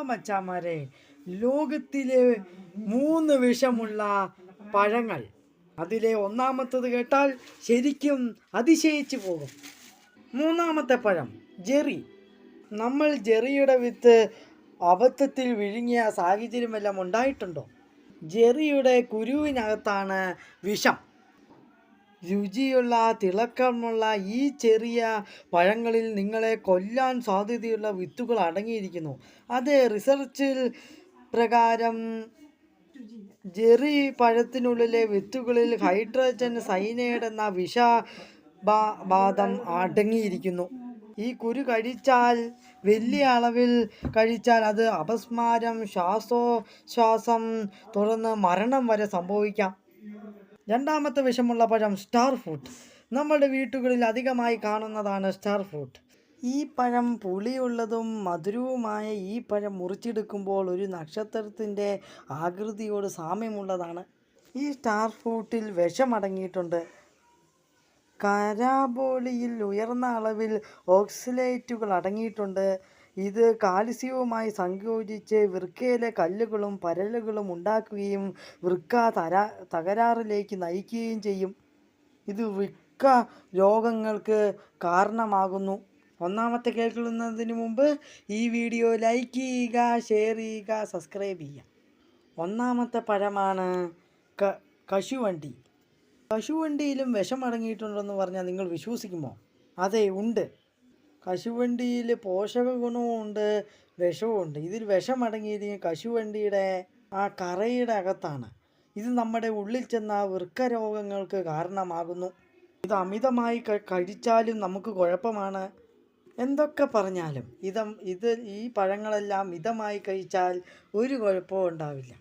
മച്ചാമാരെ, ലോകത്തിലെ 3 വിഷമുള്ള പഴങ്ങൾ. അതിലെ ഒന്നാമത്തത് കേട്ടാൽ ശരിക്കും അതിശയിച്ചു പോകും. 3ാമത്തെ പഴം ജെറി. നമ്മൾ ജെറിയുടെ വിത്ത് അബദ്ധത്തിൽ വിഴുങ്ങിയ സാഹചര്യമെല്ലാം ഉണ്ടായിട്ടുണ്ടോ? ജെറിയുടെ കുരുവിനകത്താണ് വിഷം. രുചിയുള്ള തിളക്കമുള്ള ഈ ചെറിയ പഴങ്ങളിൽ നിങ്ങളെ കൊല്ലാൻ സാധ്യതയുള്ള വിത്തുകൾ അടങ്ങിയിരിക്കുന്നു. അത് റിസർച്ചിൽ പ്രകാരം ജെറി പഴത്തിനുള്ളിലെ വിത്തുകളിൽ ഹൈഡ്രജൻ സയനൈഡ് എന്ന വിഷബാധം അടങ്ങിയിരിക്കുന്നു. ഈ കുരു കഴിച്ചാൽ, വലിയ അളവിൽ കഴിച്ചാൽ അത് അപസ്മാരം, ശ്വാസോച്ഛ്വാസം തുടർന്ന് മരണം വരെ സംഭവിക്കാം. 2ാമത്തെ വിഷമുള്ള പഴം സ്റ്റാർ ഫ്രൂട്ട്. നമ്മുടെ വീട്ടുകളിൽ അധികമായി കാണുന്നതാണ് സ്റ്റാർ ഫ്രൂട്ട്. ഈ പഴം പുളിയുള്ളതും മധുരവുമായ ഈ പഴം മുറിച്ചെടുക്കുമ്പോൾ ഒരു നക്ഷത്രത്തിൻ്റെ ആകൃതിയോട് സാമ്യമുള്ളതാണ്. ഈ സ്റ്റാർ ഫ്രൂട്ടിൽ വിഷമടങ്ങിയിട്ടുണ്ട്. കരാബോളിയിൽ ഉയർന്ന അളവിൽ ഓക്സലേറ്റുകൾ അടങ്ങിയിട്ടുണ്ട്. ഇത് കാൽസ്യവുമായി സങ്കോചിച്ച് വൃക്കയിലെ കല്ലുകളും പരലുകളും ഉണ്ടാക്കുകയും വൃക്ക തകരാറിലേക്ക് നയിക്കുകയും ചെയ്യും. ഇത് വൃക്ക രോഗങ്ങൾക്ക് കാരണമാകുന്നു. 1ാമത്തെ കേൾക്കുന്നതിന് മുമ്പ് ഈ വീഡിയോ ലൈക്ക് ചെയ്യുക, ഷെയർ ചെയ്യുക, സബ്സ്ക്രൈബ് ചെയ്യുക. 1ാമത്തെ പഴമാണ് കശുവണ്ടി. കശുവണ്ടിയിലും വിഷമടങ്ങിയിട്ടുണ്ടെന്ന് പറഞ്ഞാൽ നിങ്ങൾ വിശ്വസിക്കുമോ? അതെ, ഉണ്ട്. കശുവണ്ടിയിൽ പോഷക ഗുണവും ഉണ്ട്, വിഷവും ഉണ്ട്. ഇതിൽ വിഷമടങ്ങിയിരിക്കുന്ന കശുവണ്ടിയുടെ ആ കറയുടെ അകത്താണ്. ഇത് നമ്മുടെ ഉള്ളിൽ ചെന്ന വൃക്ക രോഗങ്ങൾക്ക് കാരണമാകുന്നു. ഇത് അമിതമായി കഴിച്ചാലും നമുക്ക് കുഴപ്പമാണ്. എന്തൊക്കെ പറഞ്ഞാലും ഈ പഴങ്ങളെല്ലാം മിതമായി കഴിച്ചാൽ ഒരു കുഴപ്പവും ഉണ്ടാവില്ല.